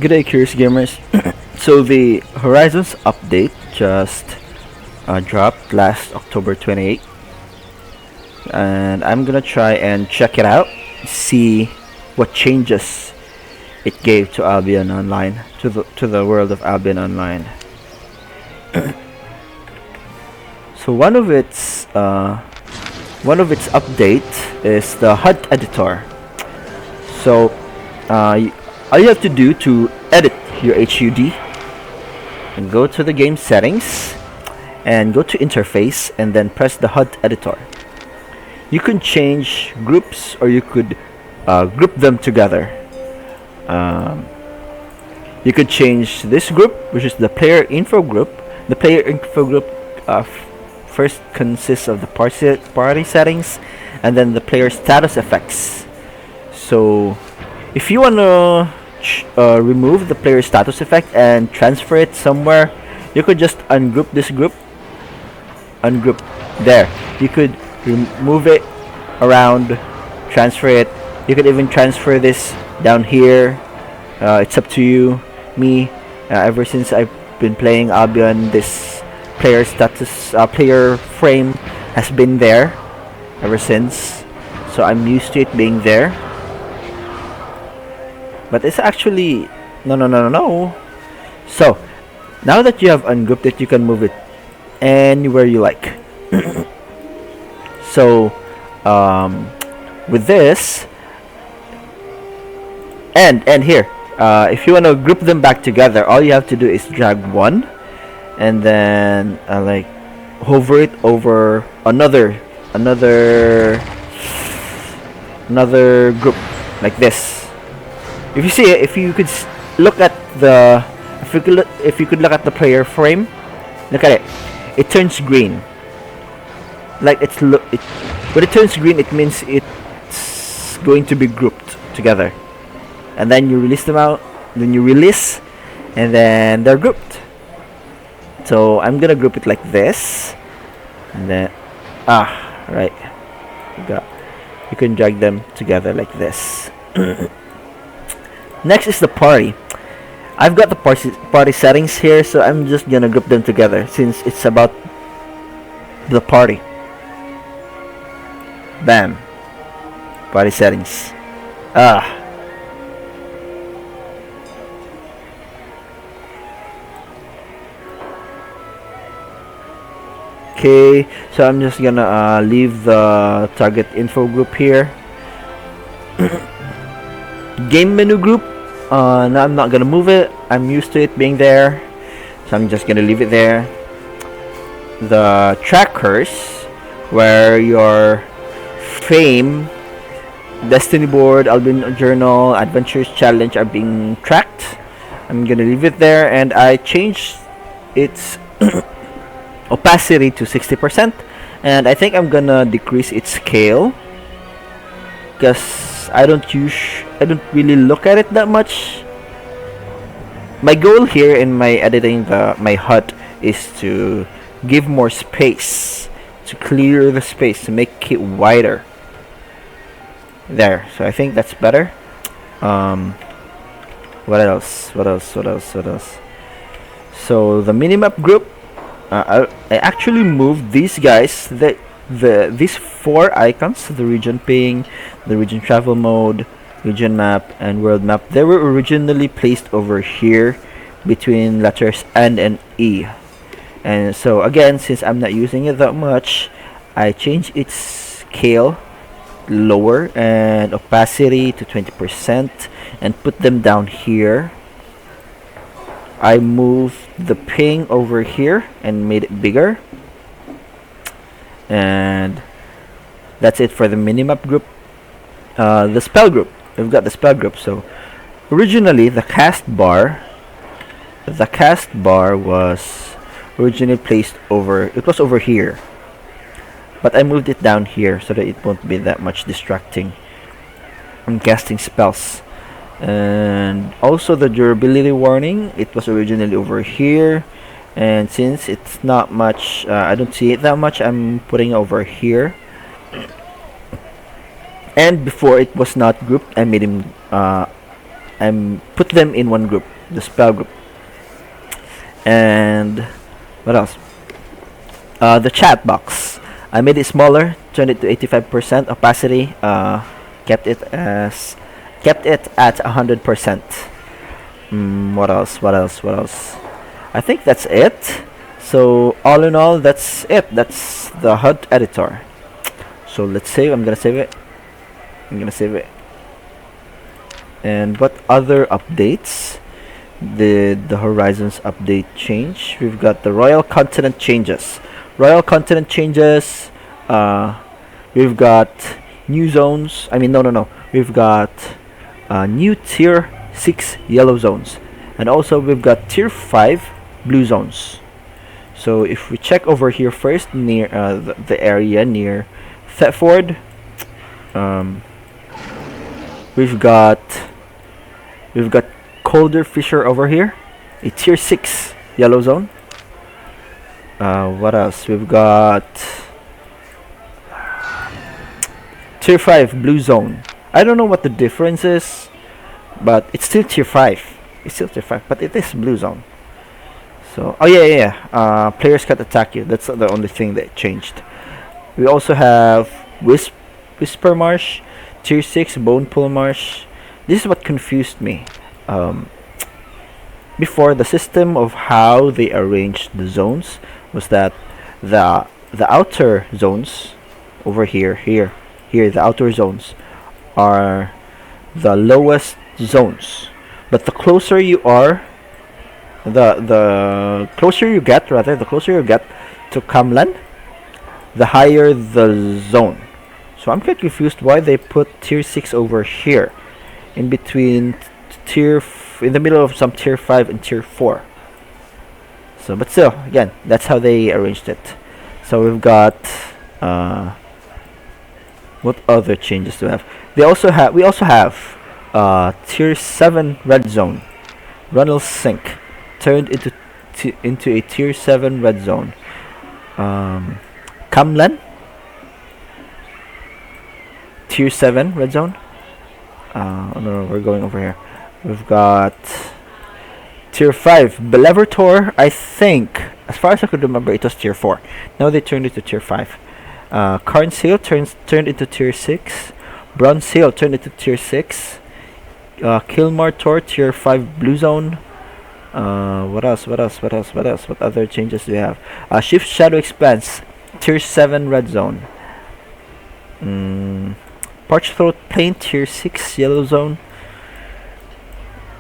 Good day, curious gamers. So the Horizons update just dropped last October 28th, and I'm gonna try and check it out, see what changes it gave to Albion Online, to the world of Albion Online. So one of its update is the HUD editor. So all you have to do to edit your HUD, and go to the game settings and go to interface and then press the HUD editor. You can change groups, or you could group them together. You could change this group, which is the player info group. The player info group first consists of the party settings and then the player status effects. So if you want to remove the player status effect and transfer it somewhere, you could just ungroup this group. Ungroup there. You could remove it around, transfer it. You could even transfer this down here. It's up to you. Me, ever since I've been playing Albion, this player status player frame has been there ever since, so I'm used to it being there. But it's actually no. So now that you have ungrouped it, you can move it anywhere you like. So with this and here, if you want to group them back together, all you have to do is drag one and then like hover it over another group like this. If you see it, if you could look at the look at the player frame, look at it. It turns green. Like when it turns green, it means it's going to be grouped together. And then you release them out. Then you release, and then they're grouped. So I'm gonna group it like this, and then right. You can drag them together like this. Next is the party. I've got the party settings here, so I'm just gonna group them together since it's about the party. Bam. Party settings. Okay, so I'm just gonna leave the target info group here. Game menu group, no, I'm not gonna move it. I'm used to it being there, so I'm just gonna leave it there. The trackers, where your fame, destiny board, Albion Journal, adventures challenge are being tracked, I'm gonna leave it there. And I changed its opacity to 60%, and I think I'm gonna decrease its scale because I don't really look at it that much. My goal here in my editing my HUD is to give more space, to clear the space, to make it wider. There, so I think that's better. What else? So the minimap group, I actually moved these guys, these four icons, the region ping, the region travel mode, region map, and world map. They were originally placed over here between letters N and E. And so again, since I'm not using it that much, I changed its scale lower and opacity to 20% and put them down here. I moved the ping over here and made it bigger. And that's it for the minimap group. The spell group, we've got the spell group. So originally the cast bar was originally placed over here, but I moved it down here so that it won't be that much distracting when casting spells. And also the durability warning, it was originally over here, and since it's not much, I don't see it that much, I'm putting it over here. And before it was not grouped, I made him put them in one group. the spell group. And what else? The chat box. I made it smaller, turned it to 85% opacity. Kept it at 100%. What else? What else? What else? I think that's it. So all in all, that's it. That's the HUD editor. So let's save. I'm gonna save it. And what other updates did the Horizons update change? We've got the Royal Continent changes. We've got new zones. I mean, no. We've got new tier 6 yellow zones, and also we've got tier 5 blue zones. So if we check over here first, near the area near Thetford, we've got Colder Fisher over here, a tier 6 yellow zone. What else? We've got tier 5 blue zone. I don't know what the difference is, but it's still tier 5. But it is blue zone. So, oh yeah. Players can't attack you. That's the only thing that changed. We also have Whisper Marsh, tier 6 Bone Pool Marsh. This is what confused me. Before, the system of how they arranged the zones was that the outer zones over here, the outer zones are the lowest zones, but the closer you are, the closer you get to Camlan, the higher the zone. So I'm quite confused why they put tier 6 over here in between in the middle of some tier 5 and tier 4. So, but still, again, that's how they arranged it. So we've got what other changes do we have? We also have tier 7 red zone. Runnel Sink turned into a tier 7 red zone. Camlan, tier 7 red zone. No, we're going over here. We've got tier 5 Belevertor. I think, as far as I could remember, it was tier 4. Now they turned it to tier 5. Carnseal turned into tier 6. Bronzeseal turned into tier 6. Kilmartor, tier 5 blue zone. What else? What other changes do we have? Shift Shadow Expanse, tier 7 red zone. Parched Throat Plain, tier 6 yellow zone.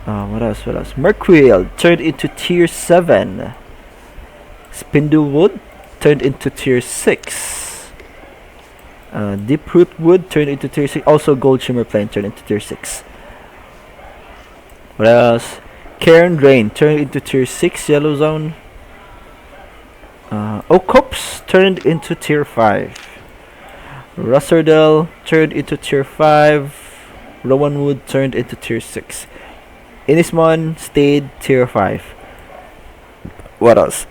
What else? Mercurial turned into tier 7. Spindlewood turned into tier 6. Deep Root Wood turned into tier 6. Also Gold Shimmer Plain turned into tier 6. What else? Cairn Drain turned into tier 6 yellow zone. Okops turned into tier 5. Russerdale turned into tier 5. Rowanwood turned into tier 6. Inismon stayed tier 5. What else?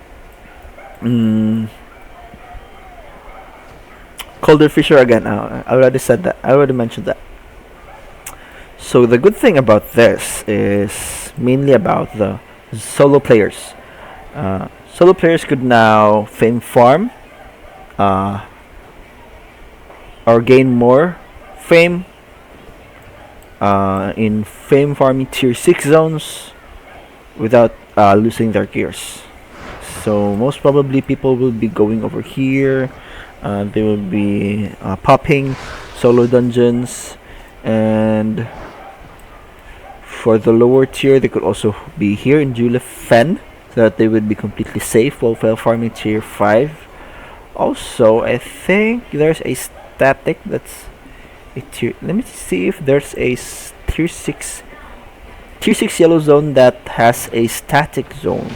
Colder Fisher again. I already said that. I already mentioned that. So the good thing about this is mainly about the solo players. Solo players could now fame farm or gain more fame in fame farming tier 6 zones without losing their gears. So most probably people will be going over here. They will be popping solo dungeons, and for the lower tier they could also be here in Julef Fen, so that they would be completely safe while farming tier 5. Also, I think there's a static that's a tier. Let me see if there's a tier 6 yellow zone that has a static zone.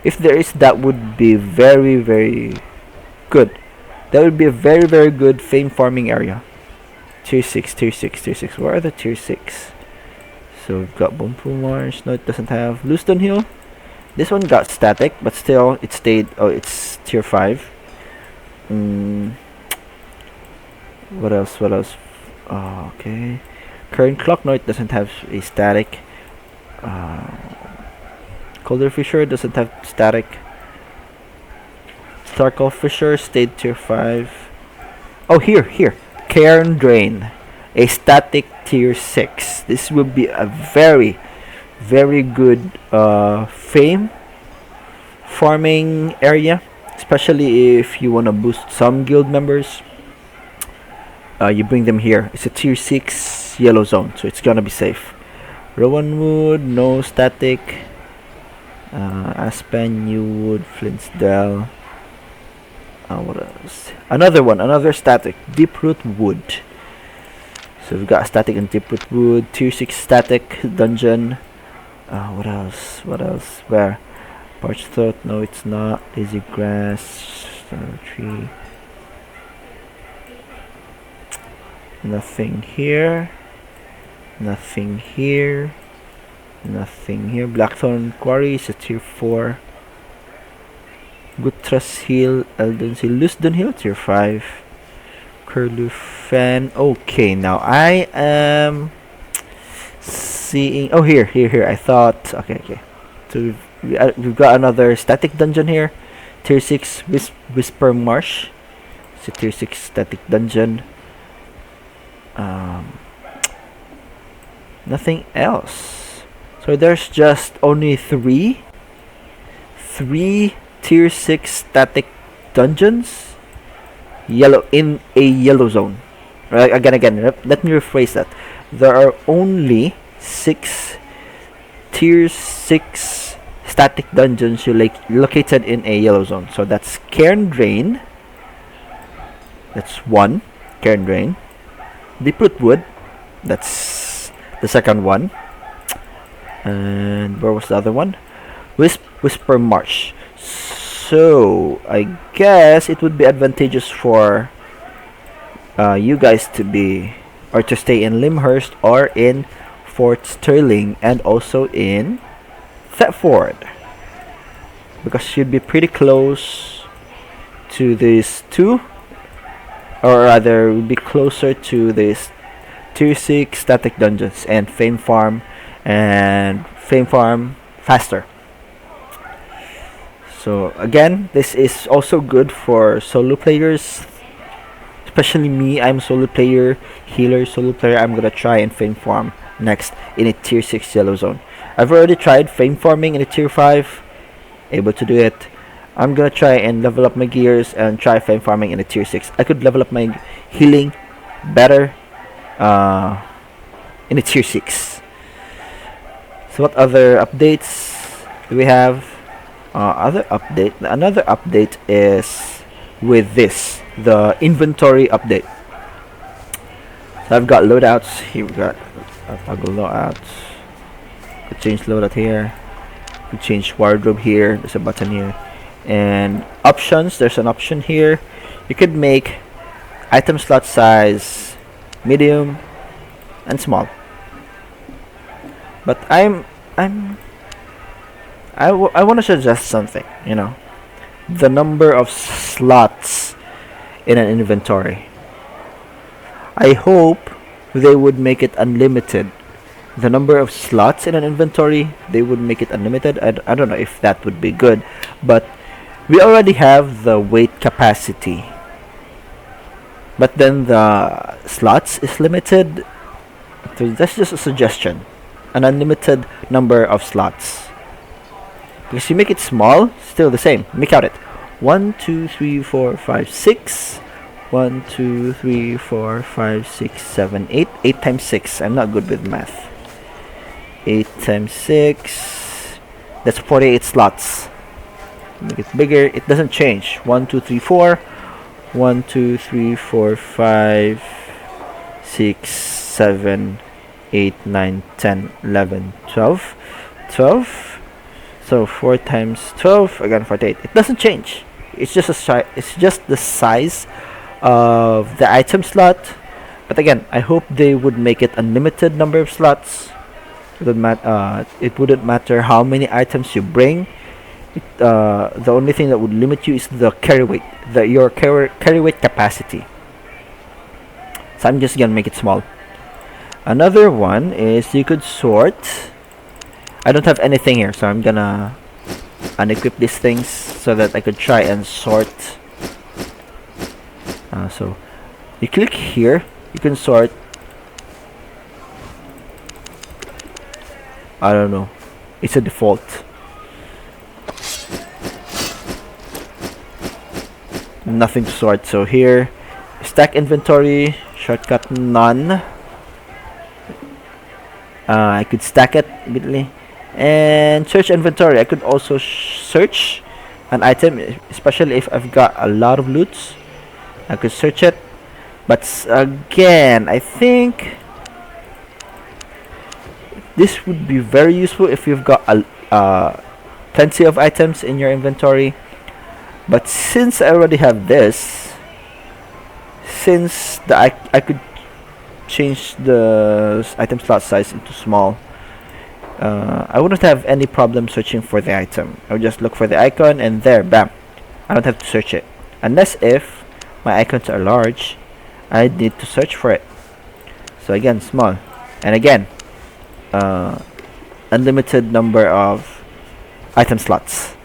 If there is, that would be very, very good. That would be a very, very good fame farming area. Tier 6. Where are the tier 6? So we've got Bonpool Marsh. No, it doesn't have. Lewiston Hill. This one got static, but still it stayed. Oh, it's tier 5. What else? Okay. Current Clock. No, it doesn't have a static. Colder Fissure doesn't have static. Starkle Fissure stayed tier 5. Oh, here. Cairn Drain. A static tier 6. This would be a very, very good fame farming area, especially if you want to boost some guild members. You bring them here. It's a tier 6 yellow zone, so it's gonna be safe. Rowanwood, no static. Aspen, Newwood, Flintsdale. What else? Another static. Deeproot Wood. So we've got static and Deeproot Wood. Tier 6 static dungeon. What else? Where? Parched Throat, no it's not. Lazy Grass, Tree. Nothing here. Nothing here. Blackthorn Quarry is a tier 4. Gutras Hill, Eldon's Hill, Lusden Hill, tier 5. Curlufan. Okay, now I am seeing. Oh, here. I thought. Okay. So we've got another static dungeon here. Tier 6 Whisper Marsh. It's a tier 6 static dungeon. Nothing else. So there's just only three tier 6 static dungeons in a yellow zone. Right, again, let me rephrase that. There are only 6 tier 6 static dungeons located in a yellow zone. So that's Cairn Drain. That's 1. Cairn Drain. Deeproot Wood. That's the second one. And where was the other one? Whisper Marsh. So I guess it would be advantageous for you guys to stay in Limhurst or in Fort Sterling and also in Thetford, because you'd be pretty close to these two, or rather would be closer to this tier 6 static dungeons and fame farm faster. So again, this is also good for solo players, especially me. I'm solo player, healer, solo player. I'm gonna try and fame farm next in a tier 6 yellow zone. I've already tried fame farming in a tier 5, able to do it. I'm gonna try and level up my gears and try fame farming in a tier 6. I could level up my healing better in a tier 6. So what other updates do we have? Another update is with the inventory update. So I've got loadouts here. We got toggle loadouts. Could change loadout here. Could change wardrobe here. There's a button here. And options. There's an option here. You could make item slot size medium and small. But I want to suggest something. The number of slots in an inventory. I hope they would make it unlimited. The number of slots in an inventory, they would make it unlimited. I don't know if that would be good, but we already have the weight capacity. But then the slots is limited. So that's just a suggestion. An unlimited number of slots. Because you make it small, still the same. Make out it. 1, 2, 3, 4, 5, 6. 1, 2, 3, 4, 5, 6, 7, 8. 8 times 6. I'm not good with math. 8 times 6. That's 48 slots. Make it bigger. It doesn't change. 1, 2, 3, 4. 1, 2, 3, 4, 5, 6, 7, 8, 9, 10, 11, 12. 12. So 4 times 12, again 48. It doesn't change. It's just the size of the item slot. But again, I hope they would make it unlimited number of slots. It wouldn't matter how many items you bring. The only thing that would limit you is the carry weight, your carry weight capacity. So I'm just gonna make it small. Another one is you could sort. I don't have anything here, so I'm gonna unequip these things so that I could try and sort. So you click here, you can sort. I don't know, it's a default. Nothing to sort. So here, stack inventory, shortcut none. I could stack it immediately. And search inventory, I could also search an item, especially if I've got a lot of loots. I could search it, but again, I think this would be very useful if you've got plenty of items in your inventory. But since I already have this, since I could change the item slot size into small, I wouldn't have any problem searching for the item. I would just look for the icon and there, bam, I don't have to search it. Unless if my icons are large, I need to search for it. So again, small, and again, unlimited number of item slots.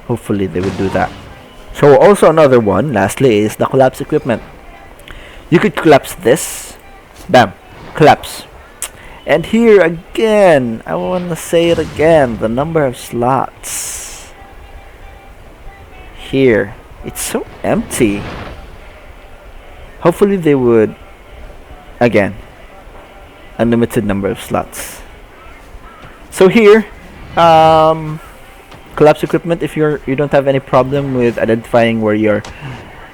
Hopefully they would do that. So also another one, lastly, is the collapse equipment. You could collapse this, bam, collapse. And here again, I want to say it again, the number of slots. Here, it's so empty. Hopefully they would, again, unlimited number of slots. So here, collapse equipment, if you don't have any problem with identifying where your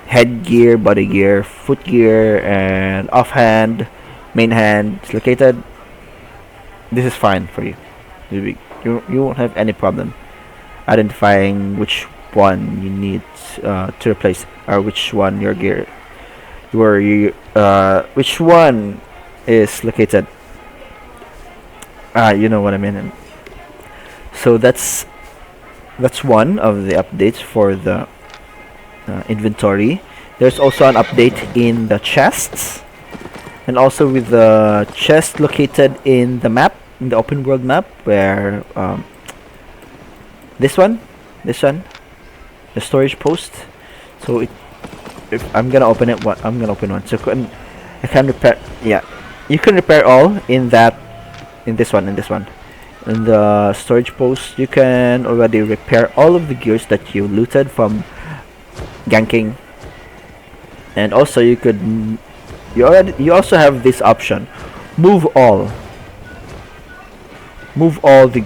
headgear, body gear, foot gear, and offhand, main hand is located, this is fine for you. You won't have any problem identifying which one you need to replace, or which one your gear, which one is located. You know what I mean. So that's one of the updates for the inventory. There's also an update in the chests, and also with the chest located in the map, in the open world map, where this one, the storage post. So if I'm gonna open it, I'm gonna open one. So I can repair. Yeah, you can repair all in that, in this one. In the storage post, you can already repair all of the gears that you looted from ganking. And also you could, you also have this option, move all the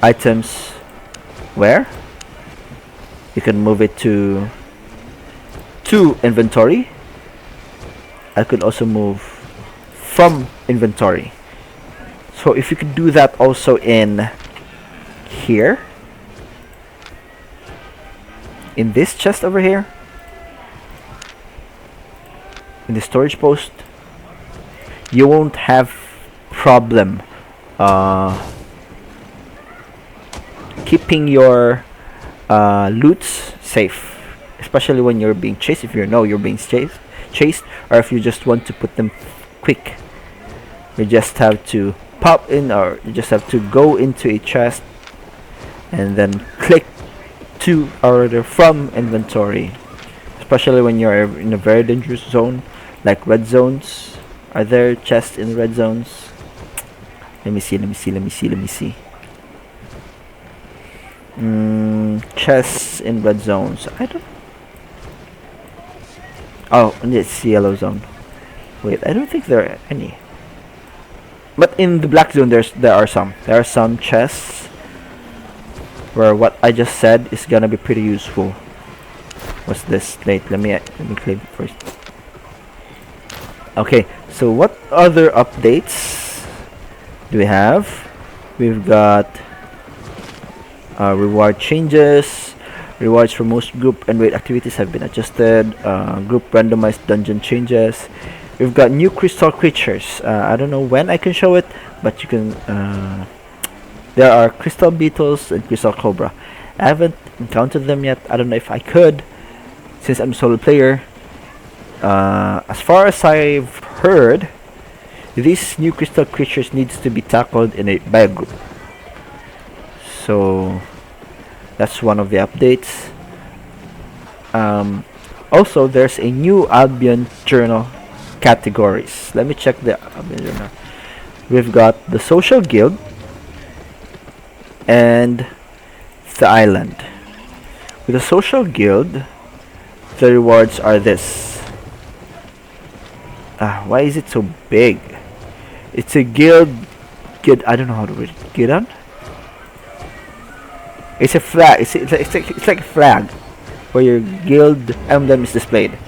items. Where you can move it to inventory. I could also move from inventory. So if you could do that also in here, in this chest over here, in the storage post, you won't have problem keeping your loots safe, especially when you're being chased. If you know you're being chased, or if you just want to put them quick, you just have to pop in, or you just have to go into a chest and then click to order from inventory, especially when you're in a very dangerous zone like red zones. Are there chests in red zones? Let me see. Chests in red zones, I don't. Oh, it's yellow zone. Wait, I don't think there are any. But in the black zone, there are some chests where what I just said is gonna be pretty useful. What's this? Wait, let me claim it first. Okay, so what other updates do we have? We've got reward changes. Rewards for most group and raid activities have been adjusted. Group randomized dungeon changes. We've got new crystal creatures. I don't know when I can show it, but you can. There are crystal beetles and crystal cobra. I haven't encountered them yet. I don't know if I could, since I'm a solo player. As far as I've heard, these new crystal creatures needs to be tackled by a group. So That's one of the updates. Also, there's a new Albion Journal categories. Let me check the Albion Journal. We've got the Social Guild and the Island. With the Social Guild, the rewards are this. Why is it so big? It's a guild. I don't know how to read it. Guild? It's a flag. It's like a flag where your guild emblem is displayed.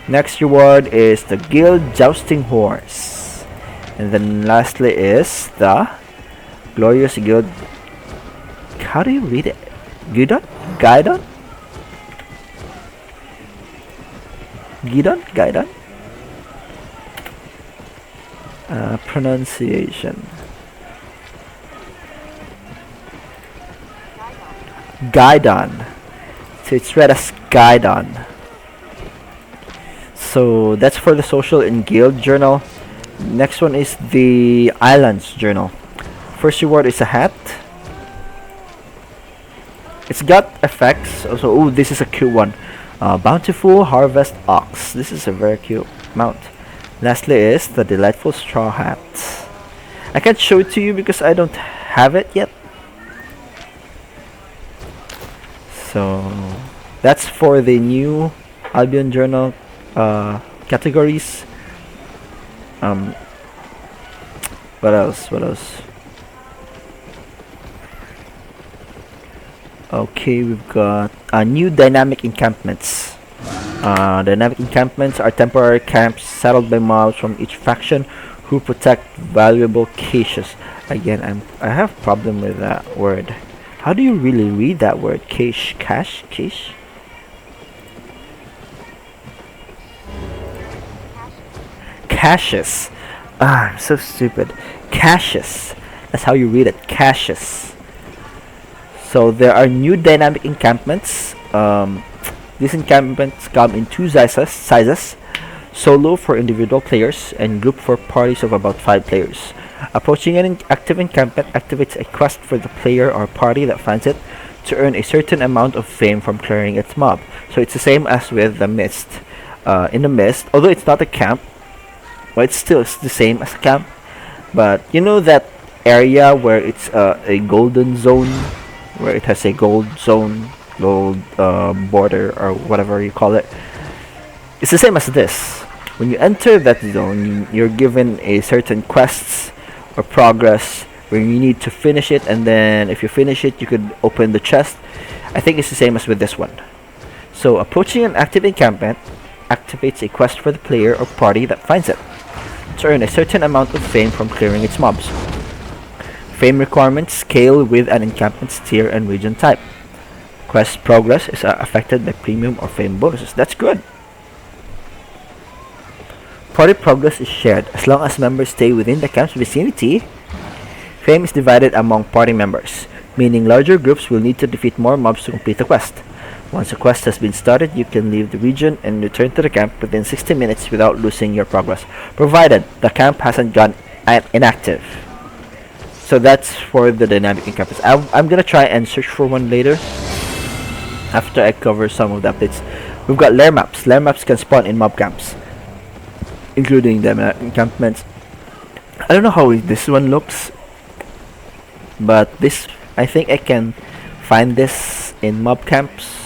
Next reward is the Guild Jousting Horse. And then lastly is the Glorious Guild. How do you read it? Guidon? Guidon? Guidon? Guidon? Pronunciation. Guidon. So it's read as Guidon. So that's for the Social and Guild Journal. Next one is the Islands Journal. First reward is a hat. It's got effects. Also, oh, this is a cute one. Bountiful Harvest Ox. This is a very cute mount. Lastly is the Delightful Straw Hat. I can't show it to you because I don't have it yet. So that's for the new Albion Journal categories. What else? Okay, we've got new dynamic encampments. Dynamic encampments are temporary camps settled by mobs from each faction who protect valuable caches. Again, I have problem with that word. How do you really read that word? Cache? Caches. I'm so stupid. Caches. That's how you read it. Caches. So there are new dynamic encampments. These encampments come in two sizes. Solo for individual players and group for parties of about 5 players. Approaching an active encampment activates a quest for the player or party that finds it to earn a certain amount of fame from clearing its mob. So it's the same as with the Mist. In the Mist, although it's not a camp, well, it's still the same as a camp. But you know that area where it's a golden zone, where it has a gold zone, gold border, or whatever you call it. It's the same as this. When you enter that zone, you're given a certain quests or progress where you need to finish it, and then if you finish it, you could open the chest. I think it's the same as with this one. So approaching an active encampment activates a quest for the player or party that finds it to earn a certain amount of fame from clearing its mobs. Fame requirements scale with an encampment's tier and region type. Quest progress is affected by premium or fame bonuses. That's good. Party progress is shared. As long as members stay within the camp's vicinity, fame is divided among party members, meaning larger groups will need to defeat more mobs to complete the quest. Once a quest has been started, you can leave the region and return to the camp within 60 minutes without losing your progress, provided the camp hasn't gone inactive. So that's for the dynamic encampments. I'm gonna try and search for one later after I cover some of the updates. We've got lair maps. Lair maps can spawn in mob camps, including the encampments. I don't know how this one looks, but this, I think I can find this in mob camps.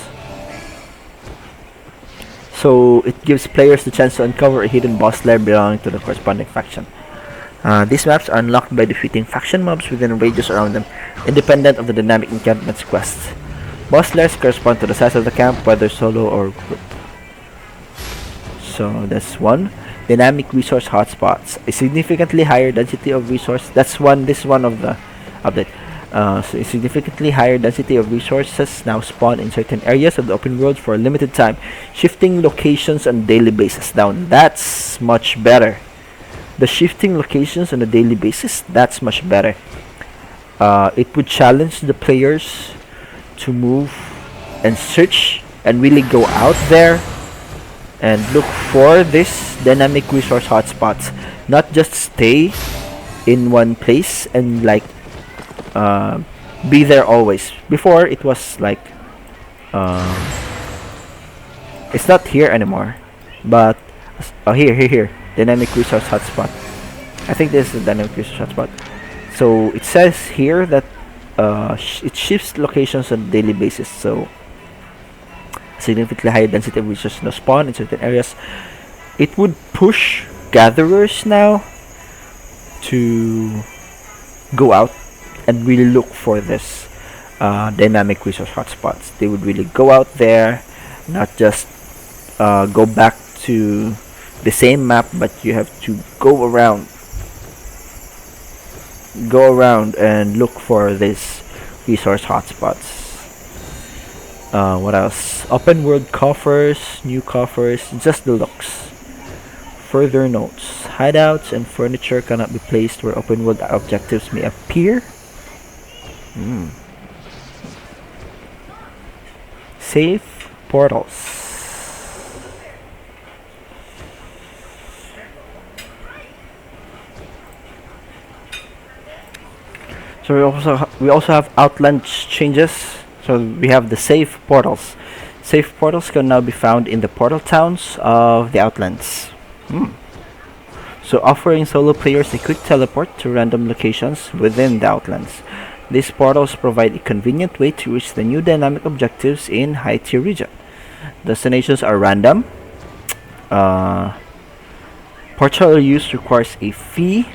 So it gives players the chance to uncover a hidden boss lair belonging to the corresponding faction. These maps are unlocked by defeating faction mobs within a radius around them, independent of the dynamic encampment's quests. Boss lairs correspond to the size of the camp, whether solo or group. So that's one. Dynamic resource hotspots. A significantly higher density of resource. This one of the update. So a significantly higher density of resources now spawn in certain areas of the open world for a limited time, shifting locations on a daily basis. Now that's much better. The shifting locations on a daily basis, that's much better. It would challenge the players to move and search and really go out there and look for this dynamic resource hotspots, not just stay in one place and like be there always. Before it was like um, it's not here anymore, but here, dynamic resource hotspot. I think this is the dynamic resource hotspot. So it says here that it shifts locations on a daily basis. So significantly higher density of resources now spawn in certain areas. It would push gatherers now to go out and really look for this dynamic resource hotspots. They would really go out there, not just go back to the same map, but you have to go around and look for this resource hotspots. What else? Open world coffers, new coffers, just the looks. Further notes: hideouts and furniture cannot be placed where open world objectives may appear. S.A.F.E Portals. So we also have outland changes. So we have the S.A.F.E Portals. S.A.F.E Portals can now be found in the portal towns of the Outlands. So offering solo players a quick teleport to random locations within the Outlands. These portals provide a convenient way to reach the new dynamic objectives in high tier region. Destinations are random. Portal use requires a fee,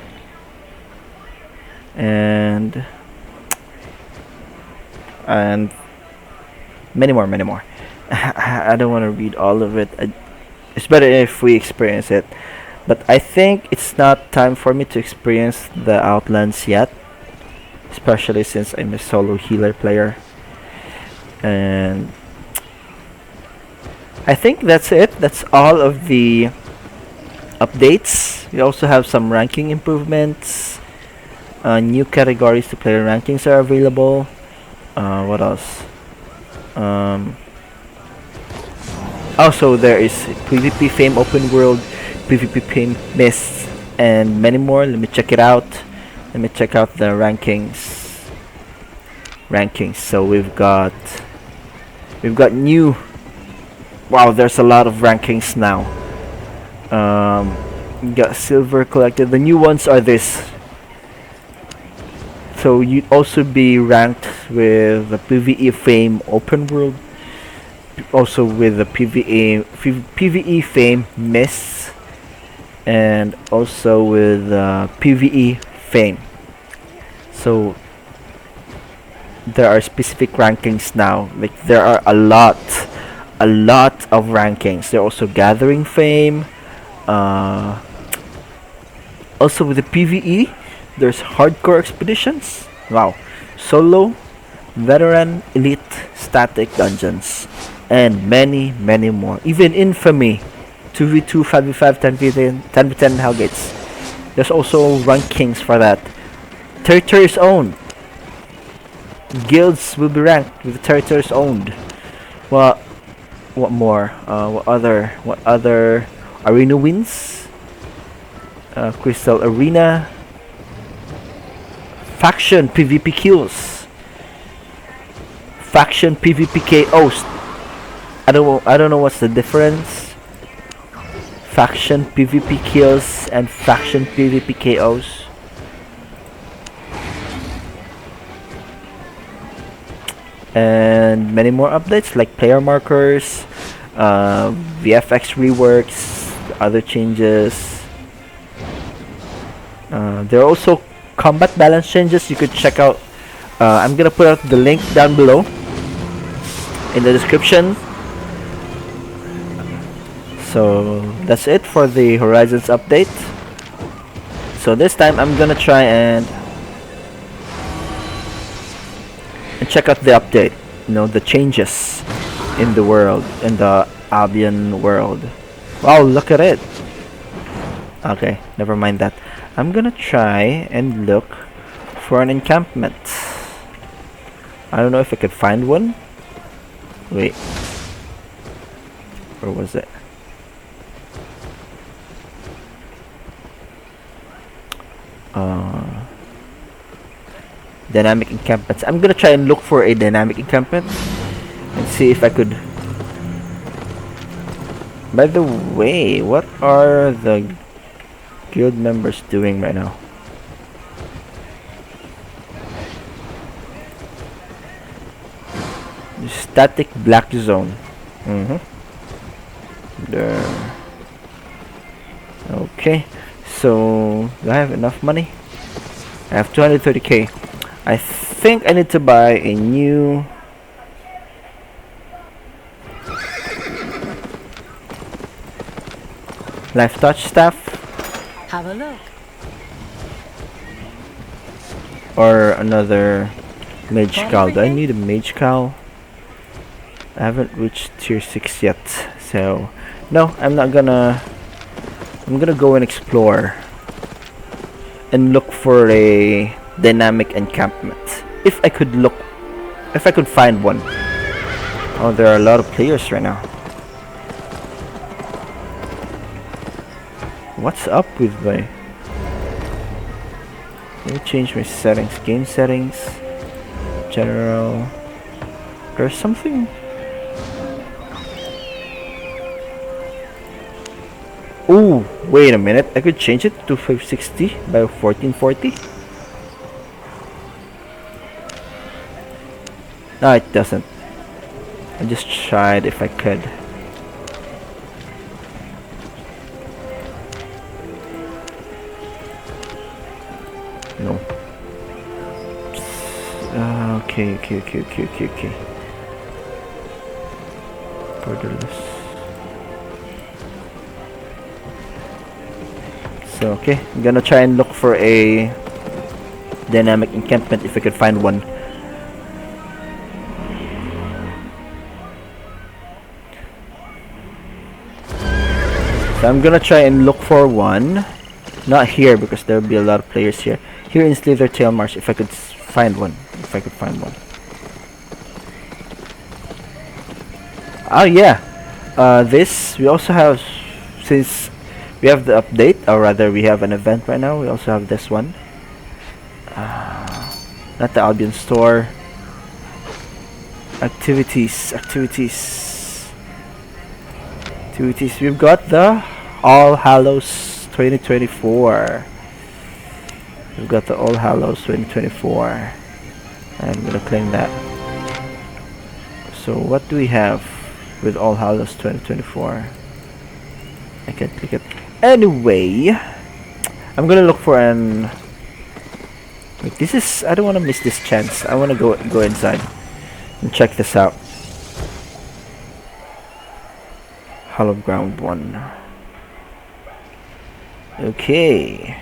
and many more. I don't want to read all of it. It's better if we experience it. But I think it's not time for me to experience the Outlands yet, especially since I'm a solo healer player. And I think that's it. That's all of the updates. We also have some ranking improvements. New categories to player rankings are available. What else? Also, there is PvP Fame Open World, PvP Fame Mists, and many more. Let me check it out. Let me check out the rankings. So we've got new. Wow, there's a lot of rankings now. We got silver collected. The new ones are this. So you'd also be ranked with the PvE Fame Open World, also with the PvE Fame Mists, and also with PvE Fame. So there are specific rankings now. Like there are a lot of rankings. There are also Gathering Fame. Also with the PvE, there's Hardcore Expeditions. Wow. Solo, Veteran, Elite, Static Dungeons, and many more. Even Infamy, 2v2, 5v5, 10v10, 10v10 Hellgates. There's also rankings for that. Territories owned. Guilds will be ranked with territories owned. What more? What other arena wins? Crystal Arena. Faction PvP kills. Faction PvP KOs. I don't know what's the difference. Faction PvP kills and faction PvP KOs. And many more updates like player markers, VFX reworks, other changes. There are also combat balance changes you could check out. I'm gonna put out the link down below in the description. So that's it for the Horizons update. So this time I'm gonna try and check out the update, the changes in the world, in the Albion world. Wow, look at it. Okay, never mind that. I'm gonna try and look for an encampment. I don't know if I could find one. Wait, where was it? dynamic encampments. I'm gonna try and look for a dynamic encampment and see if I could. By the way, what are the guild members doing right now? Static black zone. There. Okay, so do I have enough money? I have 230k. I think I need to buy a new life touch staff. Have a look. Or another mage cowl. Do I need a mage cowl? I haven't reached tier 6 yet, so no, I'm gonna go and explore and look for a dynamic encampment. If I could find one. Oh, there are a lot of players right now. What's up with my... Let me change my settings. Game settings, general. There's something. Ooh, wait a minute. I could change it to 560 by 1440. No, it doesn't. I just tried if I could. No. Okay. Borderless. So, okay. I'm gonna try and look for a dynamic encampment if I could find one. So I'm gonna try and look for one. Not here because there will be a lot of players here. Here in Slithertail Marsh, if I could find one. Oh yeah. This we also have, since we have the update, or rather we have an event right now. We also have this one. Not the Albion store. Activities. We've got the Allhallows 2024. We've got the Allhallows 2024. I'm gonna claim that. So what do we have with Allhallows 2024? I can't click it. Anyway, I'm gonna look for an... Wait, this is... I don't want to miss this chance. I want to go inside and check this out. Hollow Ground 1. Okay.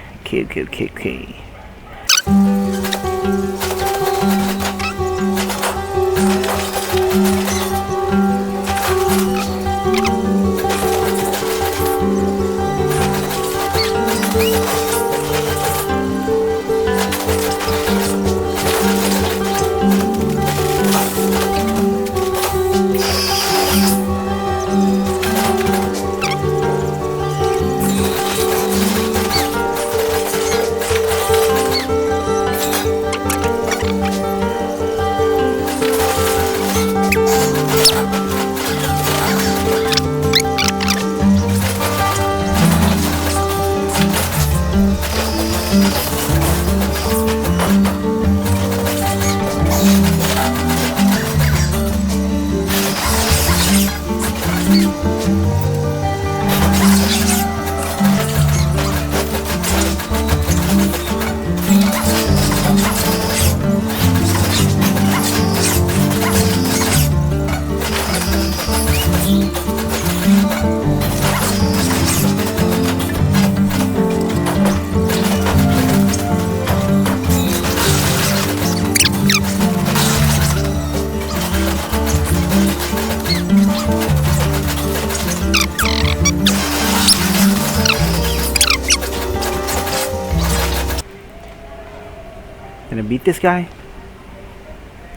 Gonna beat this guy?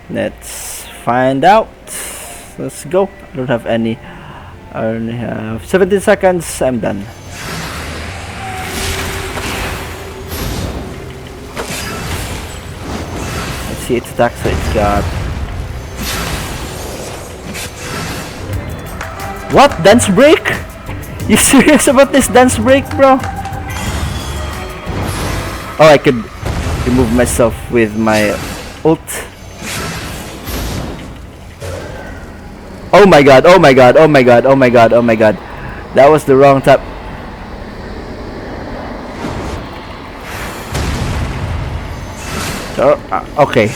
Let's find out. Let's go. I don't have any. I only have 17 seconds. I'm done. see its attack, so it's got... What? Dance break? You serious about this dance break, bro? Oh, I could remove myself with my ult. Oh my god, oh my god, oh my god, oh my god, oh my god. That was the wrong tap. So, okay.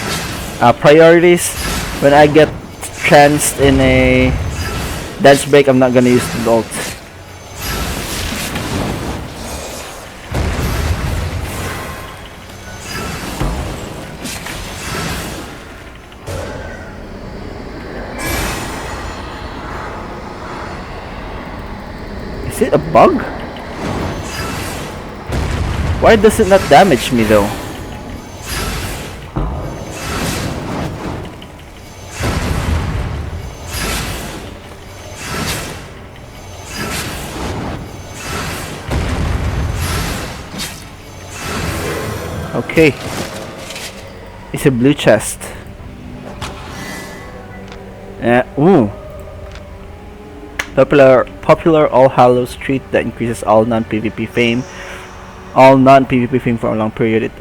Priorities. When I get chanced in a dance break, I'm not gonna use the ult. Is it a bug? Why does it not damage me though? Okay. It's a blue chest. Ooh. Popular Allhallows treat that increases all non-PvP fame. All non-PvP fame for a long period. It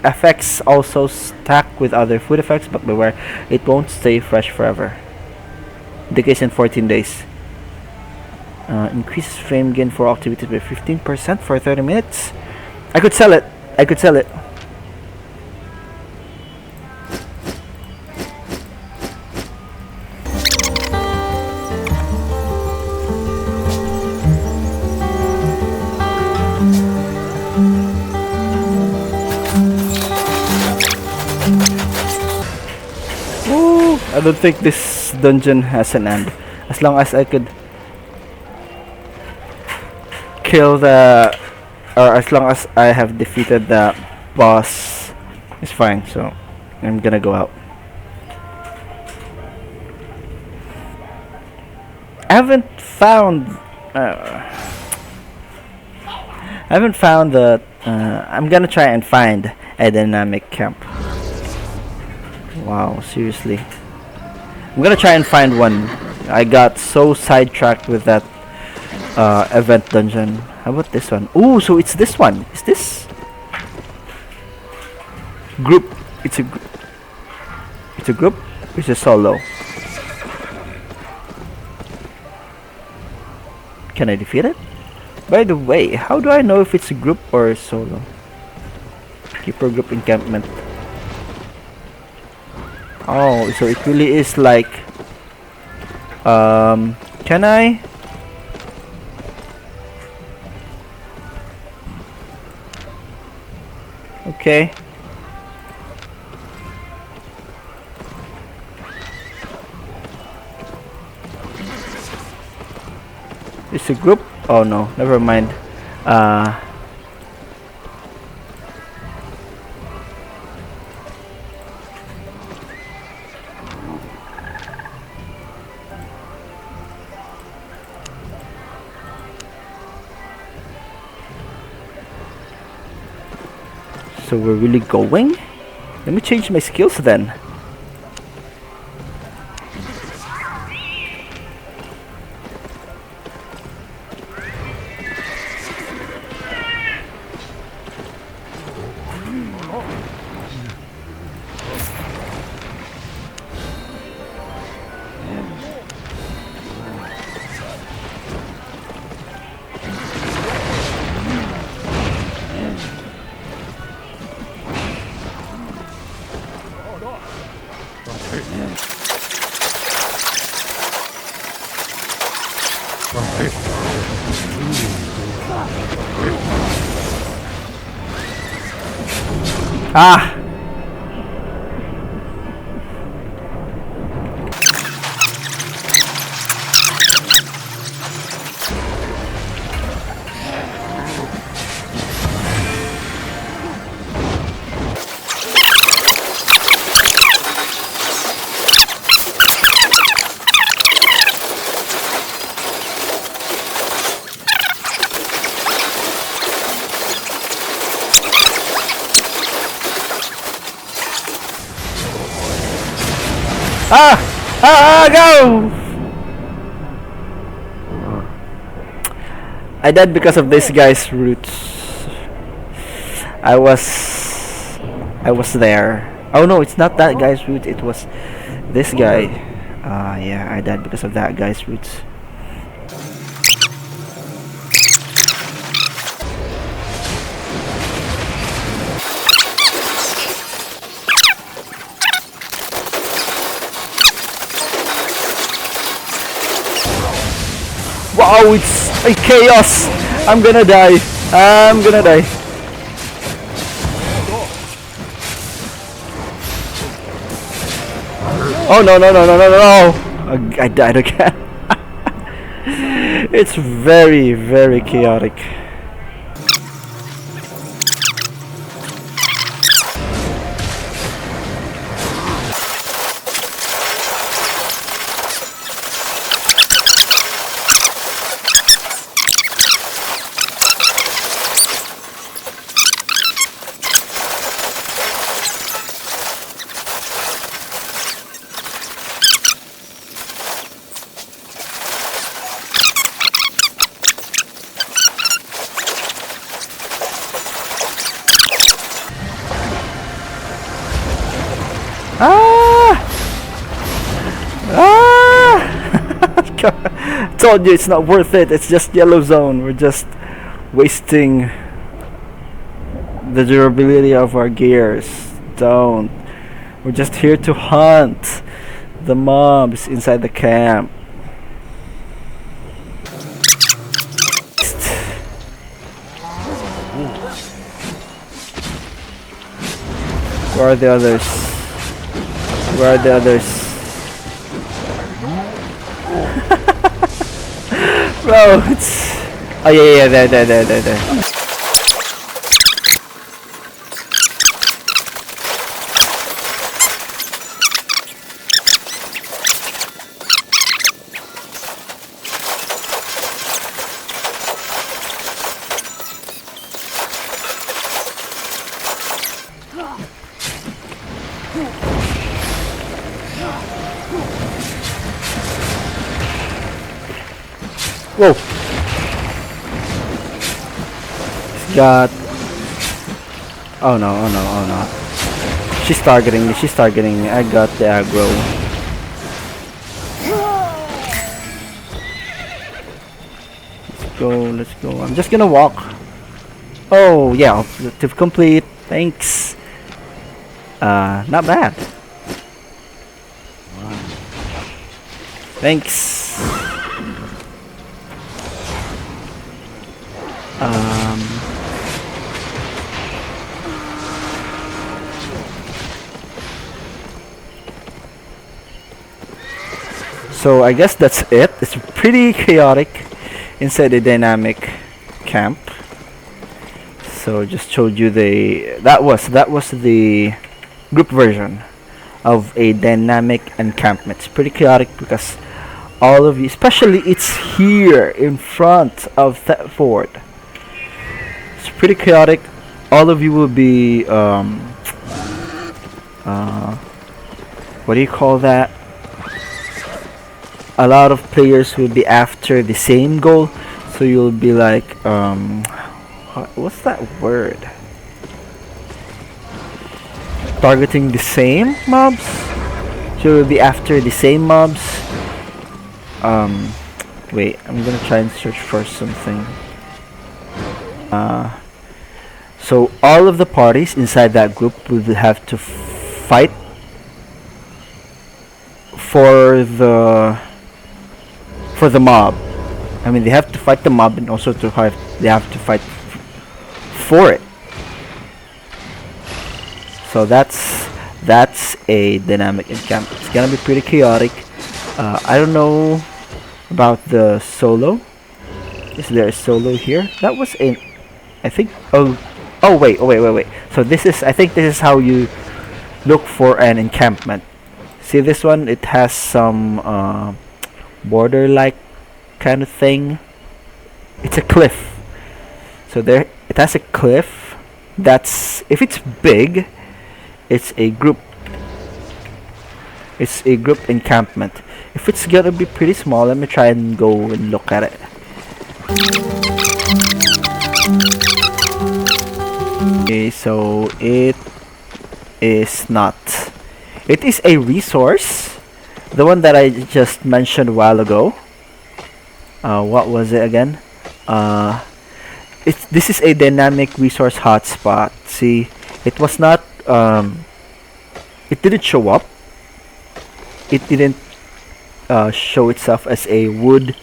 affects also stack with other food effects, but beware, it won't stay fresh forever. Decays in 14 days. Increases fame gain for activities by 15% for 30 minutes. I could sell it. I could sell it. Woo! I don't think this dungeon has an end. As long as I could kill the... or as long as I have defeated the boss, it's fine. So I'm gonna go out. I haven't found the I'm gonna try and find a dynamic camp. Wow, seriously, I'm gonna try and find one. I got so sidetracked with that event dungeon. How about this one? Ooh, so it's this one. Is this group? It's a group. It's a solo. Can I defeat it? By the way, how do I know if it's a group or a solo? Keeper group encampment. Oh, so it really is like can I? Okay. It's a group? Oh no, never mind. So we're really going? Let me change my skills then. Ah! Ah! Go! I died because of this guy's roots. I was there. Oh no, it's not that guy's root. It was this guy. Yeah, I died because of that guy's roots. Wow, it's a chaos. I'm gonna die. I'm gonna die. Oh no no no no no no no! I died again. It's very very chaotic. Ah! Ah! Told you it's not worth it. It's just yellow zone. We're just wasting the durability of our gears. Don't. We're just here to hunt the mobs inside the camp. Where are the others? Where are the others? Bro, it's... Oh yeah, there. Whoa! He's got... Oh no, oh no, oh no. She's targeting me, she's targeting me. I got the aggro. Let's go. I'm just gonna walk. Oh yeah, objective complete. Thanks. Not bad. Thanks. So I guess that's it. It's pretty chaotic inside the dynamic camp. So just showed you that was the group version of a dynamic encampment. It's pretty chaotic because all of you, especially it's here in front of Thetford. It's pretty chaotic. All of you will be what do you call that? A lot of players will be after the same goal, so you'll be like what's that word? Targeting the same mobs. So you'll be after the same mobs. Wait, I'm gonna try and search for something. So all of the parties inside that group will have to fight for the mob. I mean, they have to fight the mob, and also they have to fight for it. So that's a dynamic encampment. It's gonna be pretty chaotic. I don't know about the solo. Is there a solo here? That was in, I think. Oh wait. So I think this is how you look for an encampment. See this one? It has some border-like kind of thing. It's a cliff. So there, it has a cliff. That's, if it's big, it's a group. It's a group encampment. If it's gonna be pretty small, let me try and go and look at it. Okay, so it is not. It is a resource. The one that I just mentioned a while ago. What was it again? This is a dynamic resource hotspot. See, it was not. It didn't show up. It didn't show itself as a wood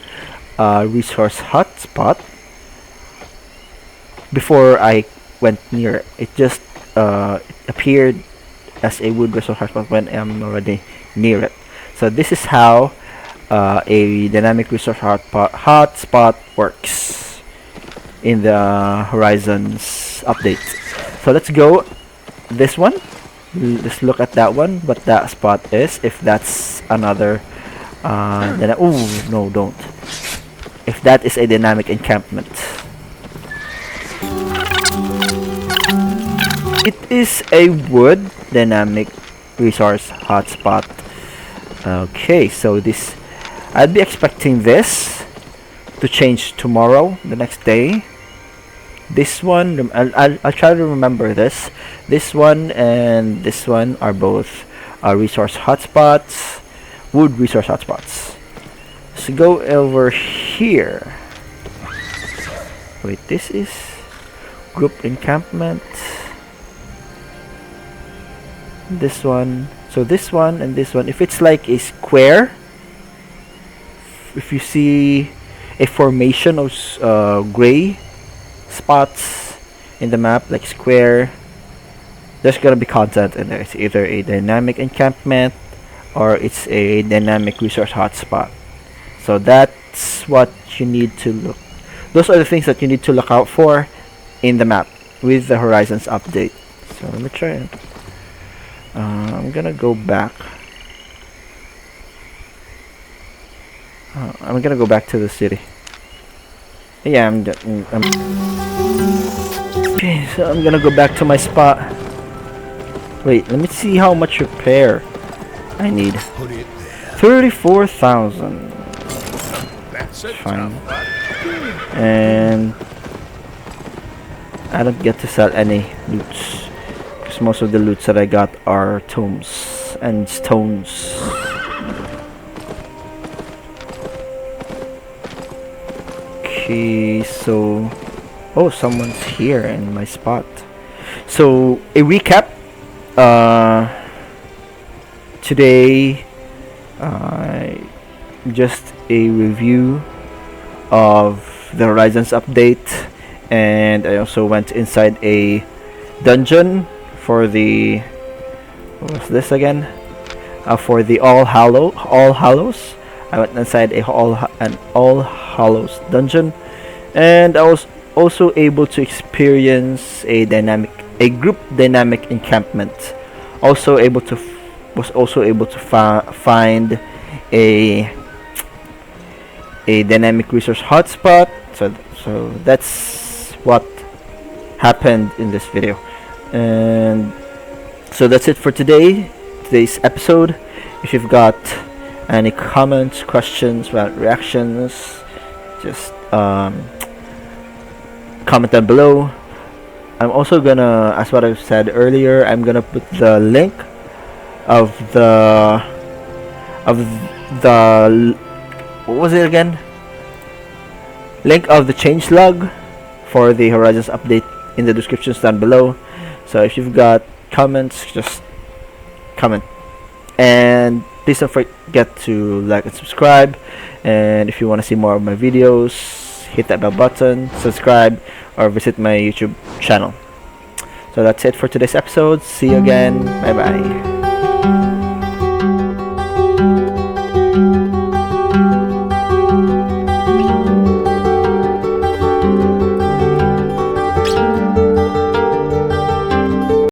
resource hotspot before I went near it. It just appeared as a wood resource hotspot when I'm already near it. So this is how a dynamic resource hotspot works in the Horizons update. So let's go this one. Let's look at that one, what that spot is, if that's another oh no, don't. If that is a dynamic encampment. It is a wood dynamic resource hotspot. Okay, so this, I'd be expecting this to change tomorrow, the next day. This one, I'll try to remember this. This one and this one are both resource hotspots, wood resource hotspots. So go over here. Wait, this is group encampment. This one. So this one and this one. If it's like a square, if you see a formation of gray spots in the map, like square, there's gonna be content in there. It's either a dynamic encampment or it's a dynamic resource hotspot. So that's what you need to look. Those are the things that you need to look out for in the map with the Horizons update. So let me try it. I'm gonna go back. I'm gonna go back to the city. Yeah, I'm okay, so I'm gonna go back to my spot. Wait, let me see how much repair I need. 34,000. That's fine. And I don't get to sell any loots, because most of the loots that I got are tomes and stones. Okay, so oh, someone's here in my spot. So a recap. Today, just a review of the Horizons update, and I also went inside a dungeon for the, what was this again? For the Allhallows. I went inside an Allhallows dungeon, and I was also able to experience a group dynamic encampment. Was also able to find a dynamic resource hotspot. So that's what happened in this video, and so that's it for today's episode. If you've got any comments, questions, reactions, just comment down below. I'm also gonna, as what I've said earlier, I'm gonna put the link of the what was it again? Link of the changelog for the Horizons update in the descriptions down below. So if you've got comments, just comment. And please don't forget to like and subscribe. And if you want to see more of my videos, hit that bell button, subscribe, or visit my YouTube channel. So that's it for today's episode. See you again. Bye bye.